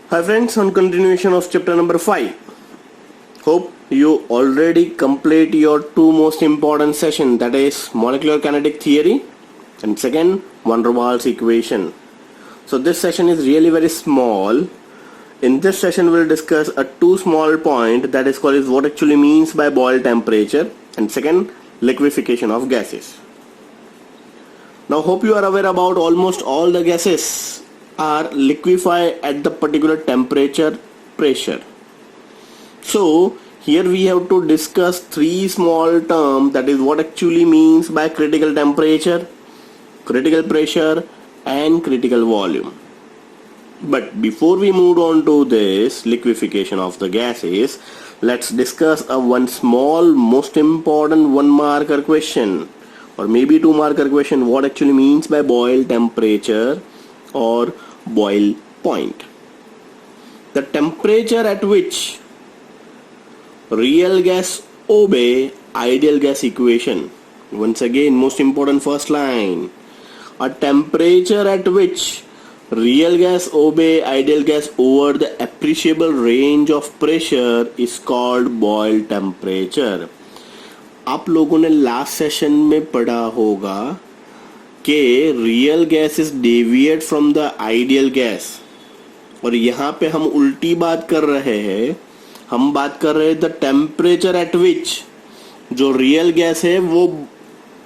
Hi friends, on continuation of chapter number 5. Hope you already complete your two most important session, that is molecular kinetic theory and second van der Waals equation. So this session is really very small. In this session we'll discuss a two small point, that is called what actually means by Boyle temperature and second liquefaction of gases. Now hope you are aware about almost all the gases are liquefied at the particular temperature pressure. So here we have to discuss three small terms, that is what actually means by critical temperature, critical pressure and critical volume. But before we move on to this liquefaction of the gases, let's discuss a one small most important one marker question or maybe two marker question, what actually means by Boyle temperature or Boyle point. The temperature at which real gas obey ideal gas equation. Once again, most important first line. A temperature at which real gas obey ideal gas over the appreciable range of pressure is called Boyle temperature. आप लोगों ने last session में पढ़ा होगा कि real gas is deviate from the ideal gas, और यहाँ पे हम उल्टी बात कर रहे हैं. हम बात कर रहे हैं द टेम्परेचर एट विच जो रियल गैस है वो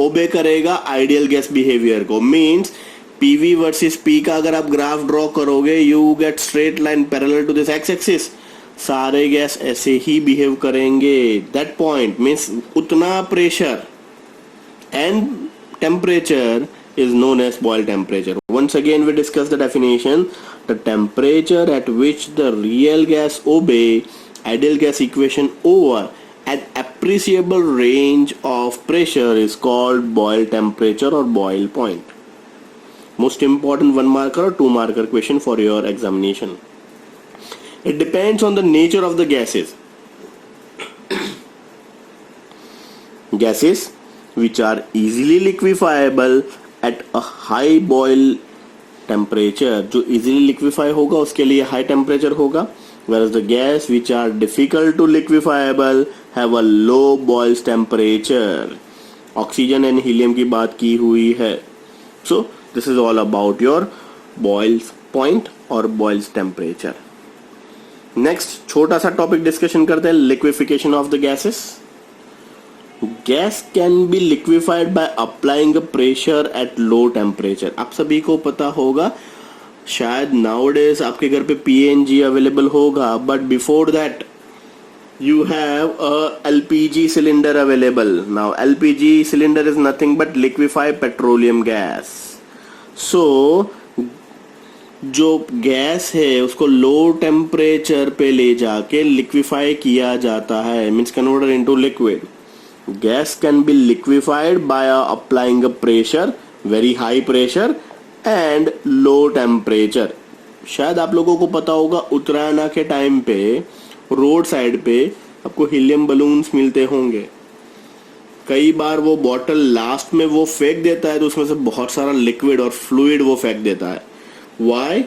ओबे करेगा आइडियल गैस बिहेवियर को. मींस पीवी वर्सेस पी का अगर आप ग्राफ ड्रॉ करोगे, you get straight line parallel to this X axis. सारे गैस ऐसे ही बिहेव करेंगे. दैट पॉइंट मीन्स उतना pressure and temperature is known as Boyle temperature. Once again we discuss the definition. The temperature at which the real gas obey ideal gas equation over an appreciable range of pressure is called Boyle temperature or Boyle point. Most important one marker or two marker question for your examination. It depends on the nature of the gases. Gases which are easily liquefiable at a high boil temperature, जो easily liquefy होगा उसके लिए high temperature होगा, whereas the gas which are difficult to liquefiable have a low boils temperature. Oxygen and helium की बात की हुई है. So this is all about your Boyle's point or Boyle's temperature. Next छोटा सा टॉपिक डिस्कशन करते हैं, liquefaction of the gases. Gas can be liquefied by applying a pressure at low temperature. आप सभी को पता होगा, शायद nowadays आपके घर पे PNG अवेलेबल होगा, but before that you have a LPG cylinder available. Now LPG cylinder is nothing but liquefied petroleum gas. So जो गैस है उसको लो टेम्परेचर पे ले जाके लिक्विफाई किया जाता है, means converted into liquid. Gas can be liquefied by applying a pressure, very high pressure and low temperature. शायद आप लोगों को पता होगा उत्तरायण के टाइम पे रोड साइड पे आपको हीलियम बलून्स मिलते होंगे. कई बार वो बॉटल लास्ट में वो फेंक देता है तो उसमें से बहुत सारा लिक्विड और फ्लूइड वो फेंक देता है. Why?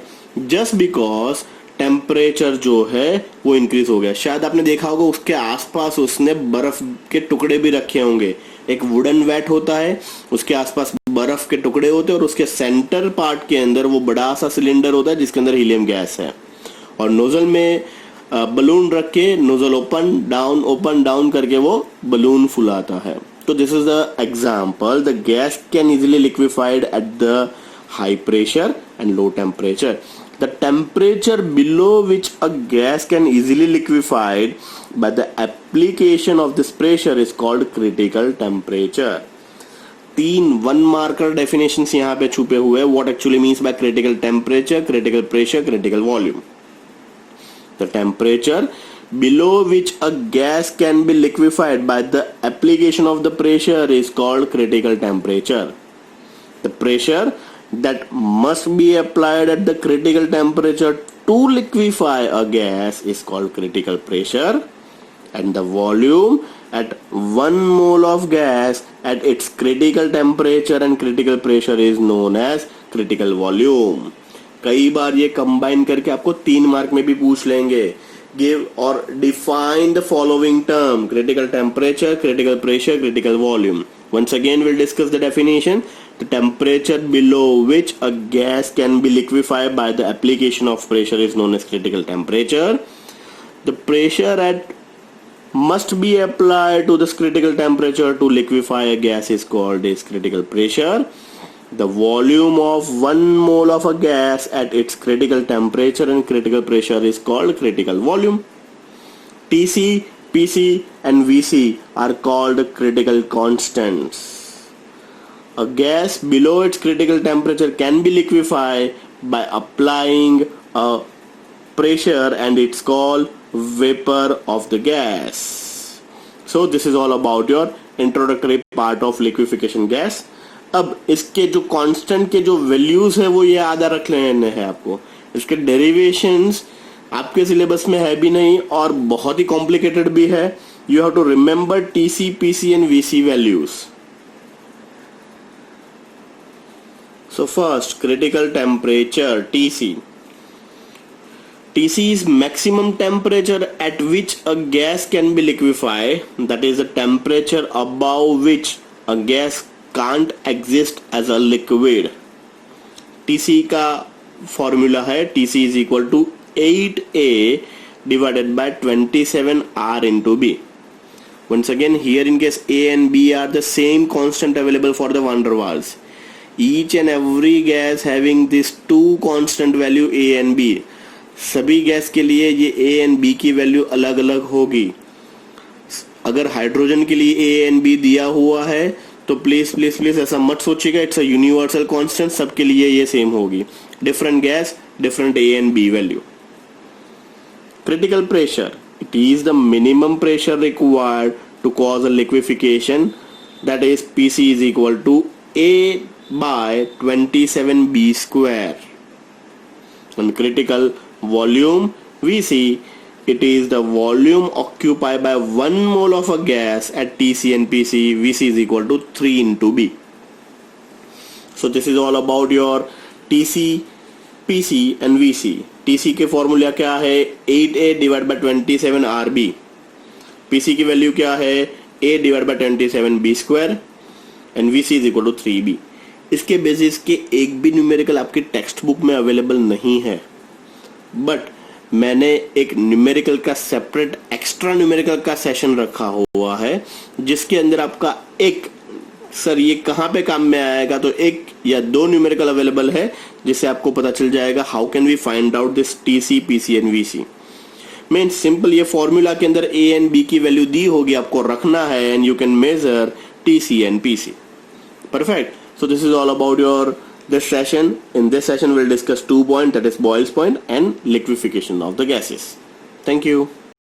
Just because टेम्परेचर जो है वो इंक्रीज हो गया. शायद आपने देखा होगा उसके आसपास उसने बर्फ के टुकड़े भी रखे होंगे. एक वुडन वैट होता है, उसके आसपास बर्फ के टुकड़े होते हैं और उसके सेंटर पार्ट के अंदर वो बड़ा सा सिलेंडर होता है जिसके अंदर हीलियम गैस है, और नोजल में बलून रख के नोजल ओपन डाउन करके वो बलून फुलाता है. तो this is the example. The gas can easily liquefied at the high pressure and low temperature. The temperature below which a gas can easily liquefied by the application of this pressure is called critical temperature. तीन one marker definitions यहाँ पे छुपे हुए हैं. What actually means by critical temperature, critical pressure, critical volume. The temperature below which a gas can be liquefied by the application of the pressure is called critical temperature. The pressure that must be applied at the critical temperature to liquefy a gas is called critical pressure, and the volume at 1 mole of gas at its critical temperature and critical pressure is known as critical volume. कई बार ये combine करके आपको 3 mark में भी पूछ लेंगे. Give और define the following term: critical temperature, critical pressure, critical volume. Once again we'll discuss the definition. The temperature below which a gas can be liquefied by the application of pressure is known as critical temperature. The pressure at must be applied to this critical temperature to liquefy a gas is called as critical pressure. The volume of 1 mole of a gas at its critical temperature and critical pressure is called critical volume. TC, PC and VC are called critical constants. A gas below its critical temperature can be liquefied by applying a pressure and it's called vapor of the gas. So this is all about your introductory part of liquefaction gas. अब इसके जो constant के जो values है वो ये याद रख लेने हैं आपको. इसके डेरिवेशंस आपके सिलेबस में है भी नहीं और बहुत ही कॉम्प्लिकेटेड भी है. You have to remember TC, PC and VC values. So first, critical temperature TC. TC is maximum temperature at which a gas can be liquefied. That is the temperature above which a gas can't exist as a liquid. TC का formula है TC is equal to 8A divided by 27R into B. Once again, here in case A and B are the same constant available for the van der Waals. Each and every gas having these two constant value A and B. सभी gas के लिए ये A and B की value अलग अलग होगी. अगर hydrogen के लिए A and B दिया हुआ है तो प्लीज प्लीज प्लीज ऐसा मत सोचिएगा. इट्स अ यूनिवर्सल कांस्टेंट, सबके लिए ये सेम होगी. Different gas, different A and B value. Critical pressure, it is the minimum pressure required to cause a liquefaction. That is PC is equal to A by 27B square. And critical volume VC, it is the volume occupied by 1 mole of a gas at TC and PC. VC is equal to 3 into B. So this is all about your TC, PC and VC. TC के formula क्या है? 8A divided by 27RB. PC की value क्या है? A divided by 27B square and VC is equal to 3B. इसके basis के एक भी न्यूमेरिकल आपके टेक्स्ट बुक में अवेलेबल नहीं है, बट मैंने एक न्यूमेरिकल का सेपरेट एक्स्ट्रा न्यूमेरिकल का सेशन रखा हुआ है जिसके अंदर आपका एक, सर ये कहाँ पे काम में आएगा, तो 1 या 2 न्यूमेरिकल अवेलेबल है जिससे आपको पता चल जाएगा how can we find out this TC, PC and VC. Main simple, ये फॉर्मूला के अंदर A एंड B की वैल्यू दी होगी, आपको रखना है and you can measure TC and PC. Perfect. So this is all about your this session. In this session we'll discuss 2 points, that is Boyle's point and liquefaction of the gases. Thank you.